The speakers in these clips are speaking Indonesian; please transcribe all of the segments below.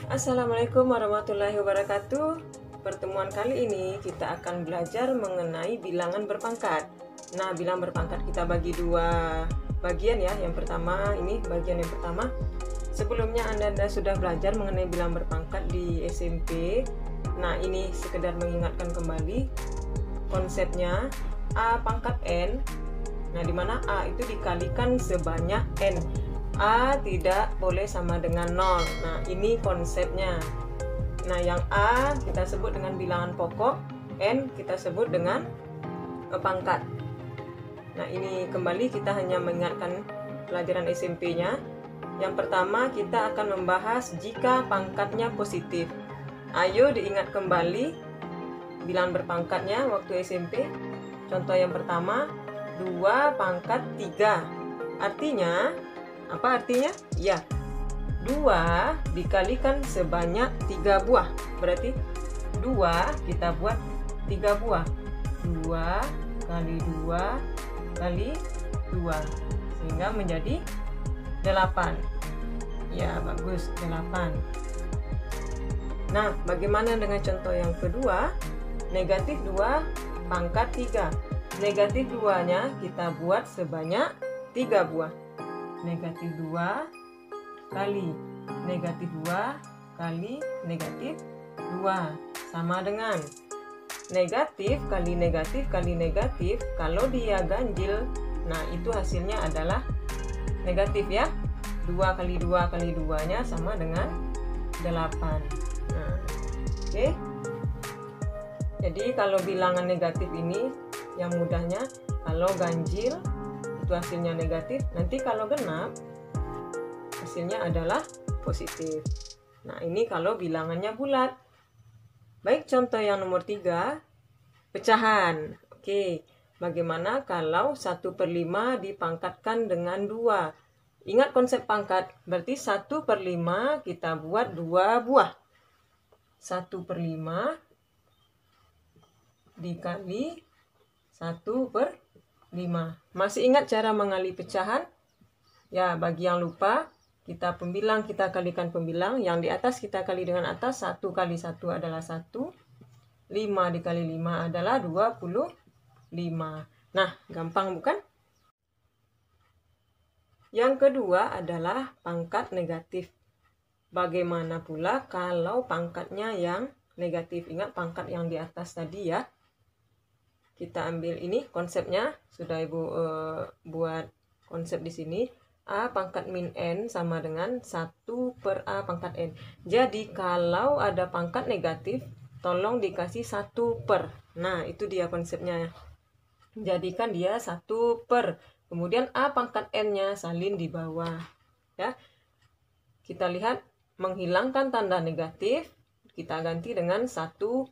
Assalamualaikum warahmatullahi wabarakatuh. Pertemuan kali ini kita akan belajar mengenai bilangan berpangkat. Nah, bilangan berpangkat kita bagi dua bagian ya. Yang pertama, ini bagian yang pertama. Sebelumnya Anda sudah belajar mengenai bilangan berpangkat di SMP. Nah, ini sekedar mengingatkan kembali konsepnya A pangkat N. Nah, di mana A itu dikalikan sebanyak N. A tidak boleh sama dengan 0. Nah, ini konsepnya. Nah, yang A kita sebut dengan bilangan pokok, N kita sebut dengan pangkat. Nah, ini kembali kita hanya mengingatkan pelajaran SMP-nya. Yang pertama kita akan membahas jika pangkatnya positif. Ayo diingat kembali bilangan berpangkatnya waktu SMP. Contoh yang pertama, 2 pangkat 3. Artinya apa artinya? Ya, 2 dikalikan sebanyak 3 buah. Berarti 2 kita buat 3 buah. 2 kali 2 kali 2. Sehingga menjadi 8. Ya, bagus, 8. Nah, bagaimana dengan contoh yang kedua? Negatif 2 pangkat 3. Negatif 2-nya kita buat sebanyak 3 buah. Negatif 2 kali negatif 2 kali negatif 2 sama dengan negatif kali negatif kali negatif. Kalau dia ganjil, nah itu hasilnya adalah negatif ya. 2 kali 2 kali 2 nya sama dengan 8. Nah, oke. Jadi kalau bilangan negatif ini yang mudahnya, kalau ganjil itu hasilnya negatif, nanti kalau genap hasilnya adalah positif. Nah, ini kalau bilangannya bulat. Baik, contoh yang nomor 3, pecahan. Oke, bagaimana kalau 1/5 dipangkatkan dengan 2? Ingat konsep pangkat, berarti 1/5 kita buat 2 buah. 1/5 dikali 1/5. Masih ingat cara mengali pecahan? Ya, bagi yang lupa, kita pembilang kita kalikan pembilang. Yang di atas kita kali dengan atas. 1 kali 1 adalah 1. 5 dikali 5 adalah 25. Nah, gampang bukan? Yang kedua adalah pangkat negatif. Bagaimana pula kalau pangkatnya yang negatif? Ingat pangkat yang di atas tadi ya. Kita ambil ini konsepnya, sudah Ibu buat konsep di sini. A pangkat min N sama dengan 1/A pangkat N. Jadi kalau ada pangkat negatif, tolong dikasih 1/. Nah, itu dia konsepnya. Jadikan dia 1/. Kemudian A pangkat N-nya salin di bawah. Ya. Kita lihat menghilangkan tanda negatif, kita ganti dengan 1/.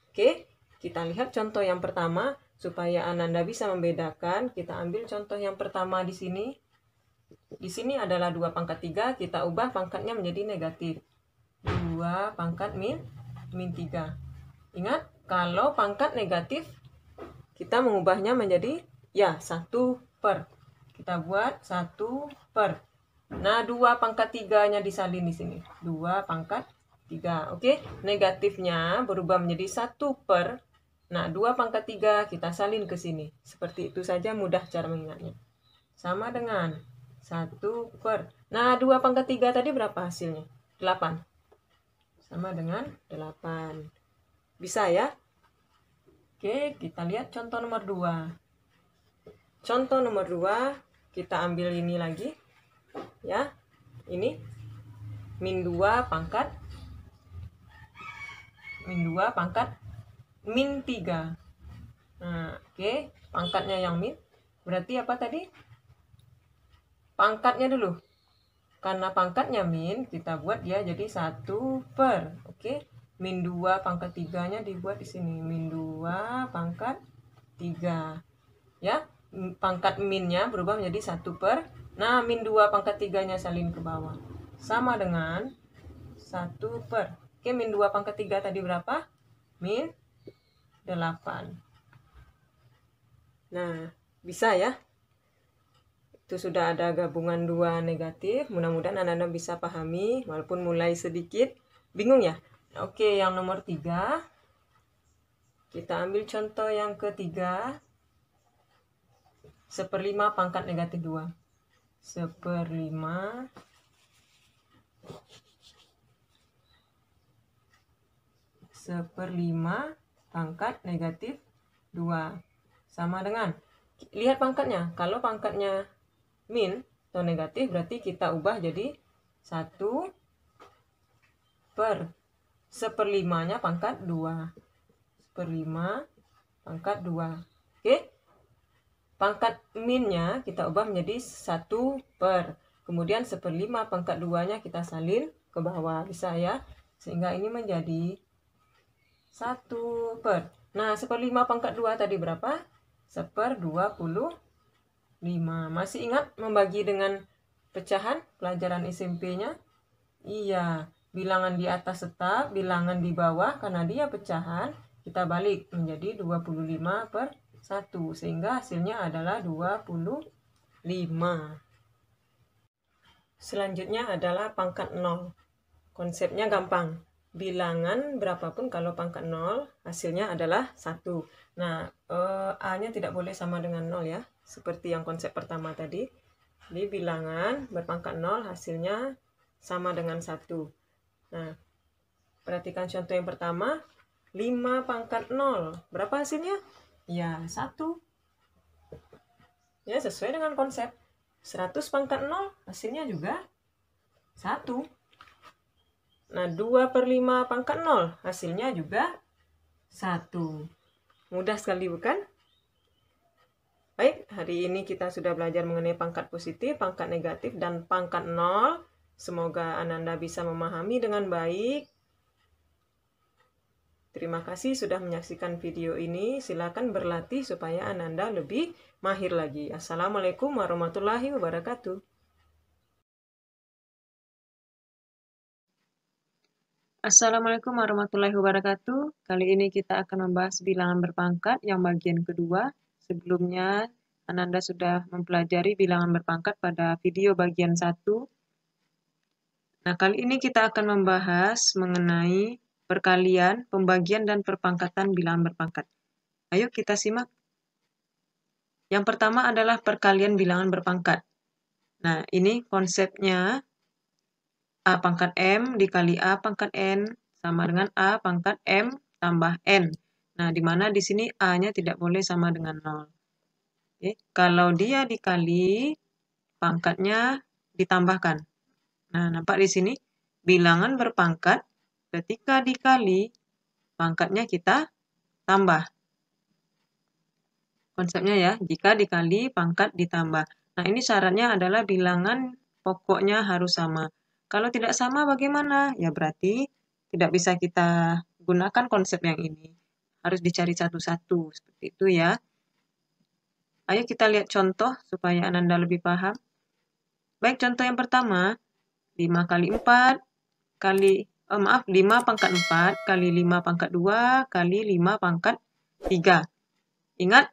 Oke. Kita lihat contoh yang pertama, supaya Ananda bisa membedakan. Kita ambil contoh yang pertama di sini. Di sini adalah 2 pangkat 3, kita ubah pangkatnya menjadi negatif. 2 pangkat min 3. Ingat, kalau pangkat negatif, kita mengubahnya menjadi ya 1/. Kita buat 1/. Nah, 2 pangkat 3-nya disalin di sini. 2 pangkat 3. Oke, negatifnya berubah menjadi 1/. Nah, 2 pangkat 3 kita salin ke sini. Seperti itu saja, mudah cara mengingatnya. Sama dengan 1/. Nah, 2 pangkat 3 tadi berapa hasilnya? 8. Sama dengan 8. Bisa ya? Oke, kita lihat contoh nomor 2. Contoh nomor 2, kita ambil ini lagi. Ya, ini. Min 2 pangkat min 3. Nah, oke, pangkatnya yang min. Berarti apa tadi? Pangkatnya dulu. Karena pangkatnya min, kita buat dia jadi 1/. Oke, min 2 pangkat 3-nya dibuat di sini. Min 2 pangkat 3. Ya, pangkat minnya berubah menjadi 1/. Nah, min 2 pangkat 3-nya salin ke bawah. Sama dengan 1/. Oke, min 2 pangkat 3 tadi berapa? Min 8. Nah, bisa ya? Itu sudah ada gabungan 2 negatif. Mudah-mudahan Anda bisa pahami, walaupun mulai sedikit bingung ya. Oke, yang nomor 3. Kita ambil contoh yang ketiga. 1/5 pangkat negatif 2. 1/5 pangkat negatif 2 sama dengan, lihat pangkatnya, kalau pangkatnya min atau negatif berarti kita ubah jadi 1/1/5-nya pangkat 2. 1/5 pangkat 2. Oke. Pangkat minnya kita ubah menjadi 1/, kemudian 1/5 pangkat 2-nya kita salin ke bawah, bisa ya. Sehingga ini menjadi 1/. Nah, 1/5 pangkat 2 tadi berapa? 1/25. Masih ingat membagi dengan pecahan pelajaran SMP-nya? Iya, bilangan di atas tetap, bilangan di bawah karena dia pecahan, kita balik menjadi 25/1, sehingga hasilnya adalah 25. Selanjutnya adalah pangkat 0. Konsepnya gampang. Bilangan berapapun kalau pangkat 0, hasilnya adalah 1. Nah, A-nya tidak boleh sama dengan 0 ya, seperti yang konsep pertama tadi. Jadi bilangan berpangkat 0 hasilnya sama dengan 1. Nah, perhatikan contoh yang pertama, 5 pangkat 0. Berapa hasilnya? Ya, 1. Ya, sesuai dengan konsep. 100 pangkat 0, hasilnya juga 1. Nah, 2/5 pangkat 0, hasilnya juga 1. Mudah sekali bukan? Baik, hari ini kita sudah belajar mengenai pangkat positif, pangkat negatif, dan pangkat 0. Semoga Ananda bisa memahami dengan baik. Terima kasih sudah menyaksikan video ini. Silakan berlatih supaya Ananda lebih mahir lagi. Assalamualaikum warahmatullahi wabarakatuh. Assalamualaikum warahmatullahi wabarakatuh. Kali ini kita akan membahas bilangan berpangkat yang bagian kedua. Sebelumnya, Ananda sudah mempelajari bilangan berpangkat pada video bagian 1. Nah, kali ini kita akan membahas mengenai perkalian, pembagian, dan perpangkatan bilangan berpangkat. Ayo kita simak. Yang pertama adalah perkalian bilangan berpangkat. Nah, ini konsepnya A pangkat M dikali A pangkat N sama dengan A pangkat M tambah N. Nah, di mana di sini A-nya tidak boleh sama dengan 0. Oke. Kalau dia dikali, pangkatnya ditambahkan. Nah, nampak di sini bilangan berpangkat ketika dikali, pangkatnya kita tambah. Konsepnya ya, jika dikali, pangkat ditambah. Nah, ini syaratnya adalah bilangan pokoknya harus sama. Kalau tidak sama bagaimana? Ya berarti tidak bisa kita gunakan konsep yang ini. Harus dicari satu-satu, seperti itu ya. Ayo kita lihat contoh supaya Ananda lebih paham. Baik, contoh yang pertama, 5 kali 4 kali 5 pangkat 4 kali 5 pangkat 2 kali 5 pangkat 3. Ingat,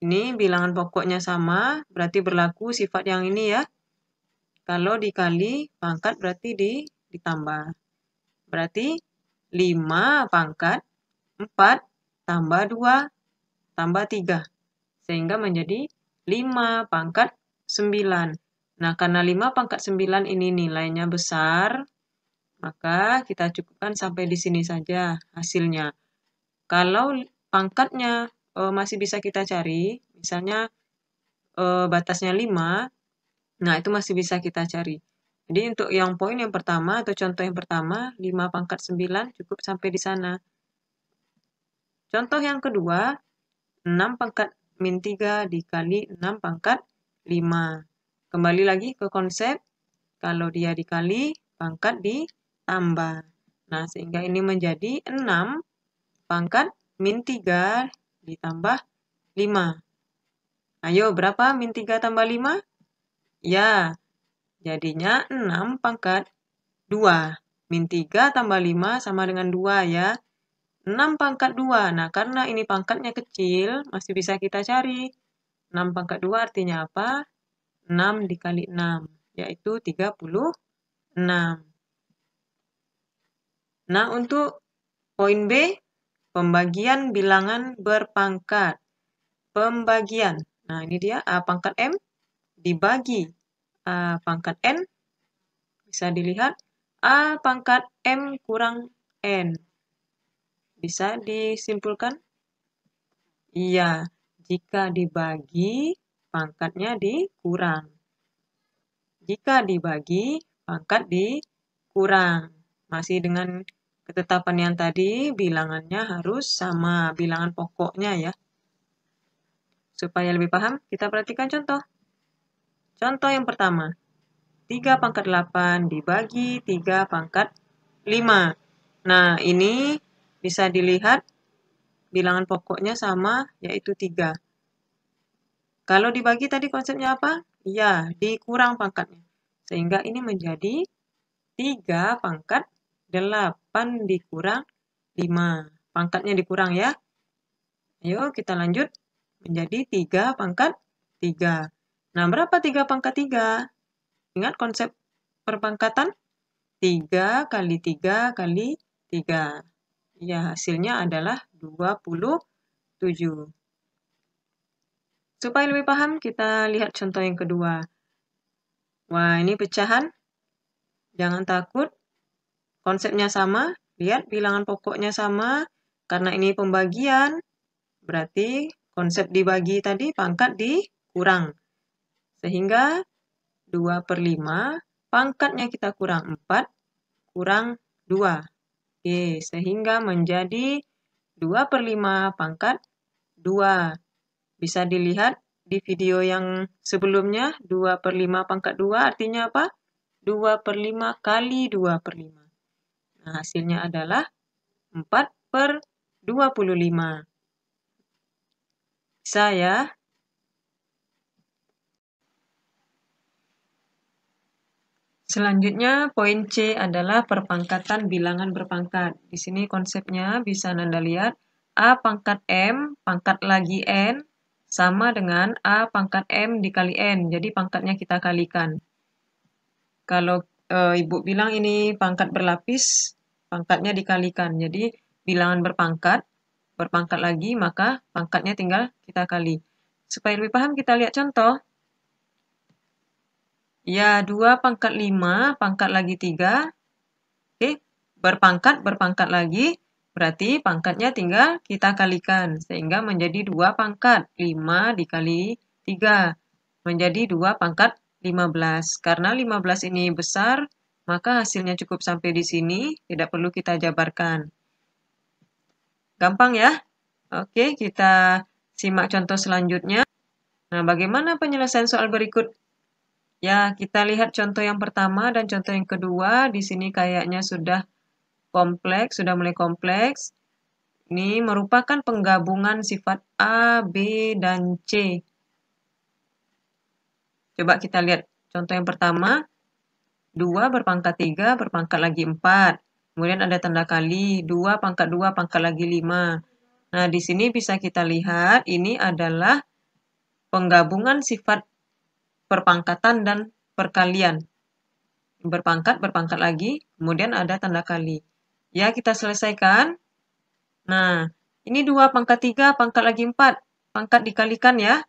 ini bilangan pokoknya sama, berarti berlaku sifat yang ini ya. Kalau dikali, pangkat berarti ditambah. Berarti 5 pangkat 4 tambah 2 tambah 3. Sehingga menjadi 5 pangkat 9. Nah, karena 5 pangkat 9 ini nilainya besar, maka kita cukupkan sampai di sini saja hasilnya. Kalau pangkatnya masih bisa kita cari, misalnya batasnya 5, nah itu masih bisa kita cari. Jadi untuk yang poin yang pertama atau contoh yang pertama, 5 pangkat 9 cukup sampai di sana. Contoh yang kedua, 6 pangkat min 3 dikali 6 pangkat 5. Kembali lagi ke konsep, kalau dia dikali, pangkat ditambah. Nah, sehingga ini menjadi 6 pangkat min 3 ditambah 5. Ayo, berapa min 3 tambah 5? Ya, jadinya 6 pangkat 2. Min 3 tambah 5 sama dengan 2 ya. 6 pangkat 2. Nah, karena ini pangkatnya kecil, masih bisa kita cari. 6 pangkat 2 artinya apa? 6 dikali 6, yaitu 36. Nah, untuk poin B, pembagian bilangan berpangkat. Pembagian. Nah, ini dia A pangkat M dibagi A pangkat N. Bisa dilihat A pangkat M kurang N. Bisa disimpulkan? Iya, jika dibagi, pangkatnya dikurang. Jika dibagi, pangkat dikurang. Masih dengan ketetapan yang tadi, bilangannya harus sama, bilangan pokoknya ya. Supaya lebih paham, kita perhatikan contoh. Contoh yang pertama, 3 pangkat 8 dibagi 3 pangkat 5. Nah, ini bisa dilihat bilangan pokoknya sama, yaitu 3. Kalau dibagi tadi konsepnya apa? Ya, dikurang pangkatnya. Sehingga ini menjadi 3 pangkat 8 dikurang 5. Pangkatnya dikurang ya. Ayo kita lanjut. Menjadi 3 pangkat 3. Nah, berapa 3 pangkat 3? Ingat konsep perpangkatan? 3 kali 3 kali 3. Ya, hasilnya adalah 27. Supaya lebih paham, kita lihat contoh yang kedua. Wah, ini pecahan. Jangan takut. Konsepnya sama. Lihat, bilangan pokoknya sama. Karena ini pembagian, berarti konsep dibagi tadi pangkat dikurang. Sehingga 2/5, pangkatnya kita kurang 4, kurang 2. Oke, sehingga menjadi 2/5 pangkat 2. Bisa dilihat di video yang sebelumnya, 2/5 pangkat 2 artinya apa? 2/5 kali 2/5. Nah, hasilnya adalah 4/25. Bisa ya? Selanjutnya, poin C adalah perpangkatan bilangan berpangkat. Di sini konsepnya bisa Anda lihat, A pangkat M, pangkat lagi N, sama dengan A pangkat M dikali N. Jadi pangkatnya kita kalikan. Kalau Ibu bilang ini pangkat berlapis, pangkatnya dikalikan. Jadi bilangan berpangkat lagi, maka pangkatnya tinggal kita kali. Supaya lebih paham, kita lihat contoh. Ya, 2 pangkat 5, pangkat lagi 3. Oke, berpangkat lagi, berarti pangkatnya tinggal kita kalikan. Sehingga menjadi 2 pangkat. 5 dikali 3. Menjadi 2 pangkat 15. Karena 15 ini besar, maka hasilnya cukup sampai di sini. Tidak perlu kita jabarkan. Gampang ya? Oke, kita simak contoh selanjutnya. Nah, bagaimana penyelesaian soal berikut? Ya, kita lihat contoh yang pertama dan contoh yang kedua. Di sini kayaknya sudah kompleks, sudah mulai kompleks. Ini merupakan penggabungan sifat A, B, dan C. Coba kita lihat contoh yang pertama. 2 berpangkat 3, berpangkat lagi 4. Kemudian ada tanda kali. 2 pangkat 2, pangkat lagi 5. Nah, di sini bisa kita lihat ini adalah penggabungan sifat perpangkatan dan perkalian. Berpangkat lagi, kemudian ada tanda kali. Ya, kita selesaikan. Nah, ini 2 pangkat 3, pangkat lagi 4. Pangkat dikalikan ya.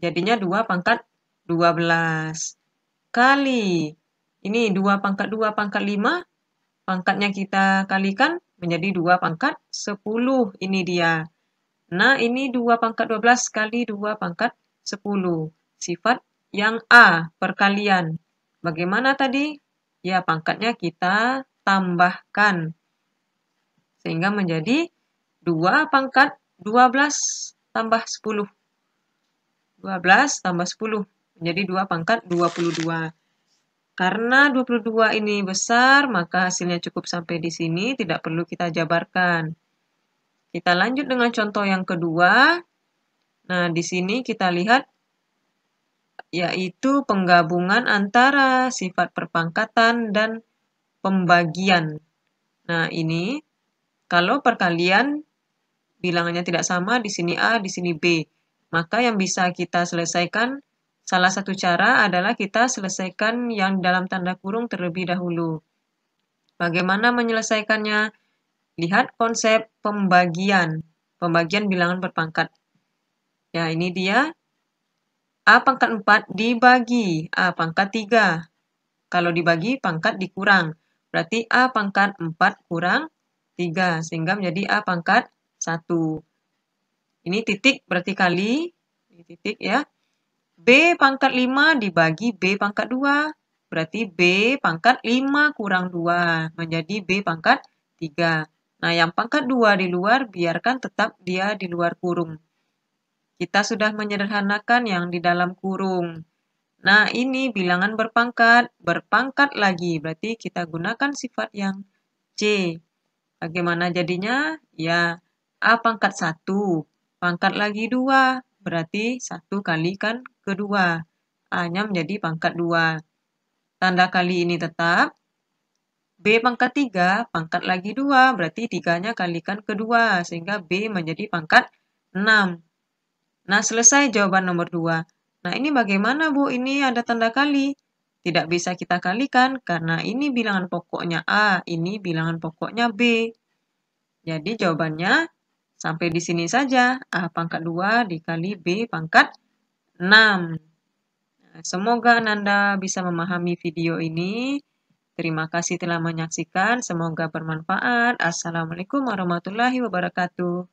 Jadinya 2 pangkat 12. Kali. Ini 2 pangkat 2, pangkat 5. Pangkatnya kita kalikan menjadi 2 pangkat 10. Ini dia. Nah, ini 2 pangkat 12 kali 2 pangkat 10. Sifat yang A, perkalian. Bagaimana tadi? Ya, pangkatnya kita tambahkan. Sehingga menjadi 2 pangkat 12 tambah 10. 12 tambah 10. Menjadi 2 pangkat 22. Karena 22 ini besar, maka hasilnya cukup sampai di sini. Tidak perlu kita jabarkan. Kita lanjut dengan contoh yang kedua. Nah, di sini kita lihat yaitu penggabungan antara sifat perpangkatan dan pembagian. Nah, ini kalau perkalian bilangannya tidak sama, di sini A, di sini B. Maka yang bisa kita selesaikan Salah satu cara adalah kita selesaikan yang dalam tanda kurung terlebih dahulu. Bagaimana menyelesaikannya? Lihat konsep pembagian bilangan berpangkat. Ya, ini dia. A pangkat 4 dibagi A pangkat 3. Kalau dibagi, pangkat dikurang. Berarti A pangkat 4 kurang 3, sehingga menjadi A pangkat 1. Ini titik berarti kali. Ini titik ya. B pangkat 5 dibagi B pangkat 2. Berarti B pangkat 5 kurang 2. Menjadi B pangkat 3. Nah, yang pangkat 2 di luar, biarkan tetap dia di luar kurung. Kita sudah menyederhanakan yang di dalam kurung. Nah, ini bilangan berpangkat. Berpangkat lagi, berarti kita gunakan sifat yang C. Bagaimana jadinya? Ya, A pangkat 1. Pangkat lagi 2. Berarti 1 kalikan kedua. A-nya menjadi pangkat 2. Tanda kali ini tetap. B pangkat 3, pangkat lagi 2, berarti 3-nya kalikan kedua, sehingga B menjadi pangkat 6. Nah, selesai jawaban nomor 2. Nah, ini bagaimana, Bu? Ini ada tanda kali. Tidak bisa kita kalikan, karena ini bilangan pokoknya A, ini bilangan pokoknya B. Jadi, jawabannya sampai di sini saja. A pangkat 2 dikali B pangkat 6. Nah, semoga Ananda bisa memahami video ini. Terima kasih telah menyaksikan. Semoga bermanfaat. Assalamualaikum warahmatullahi wabarakatuh.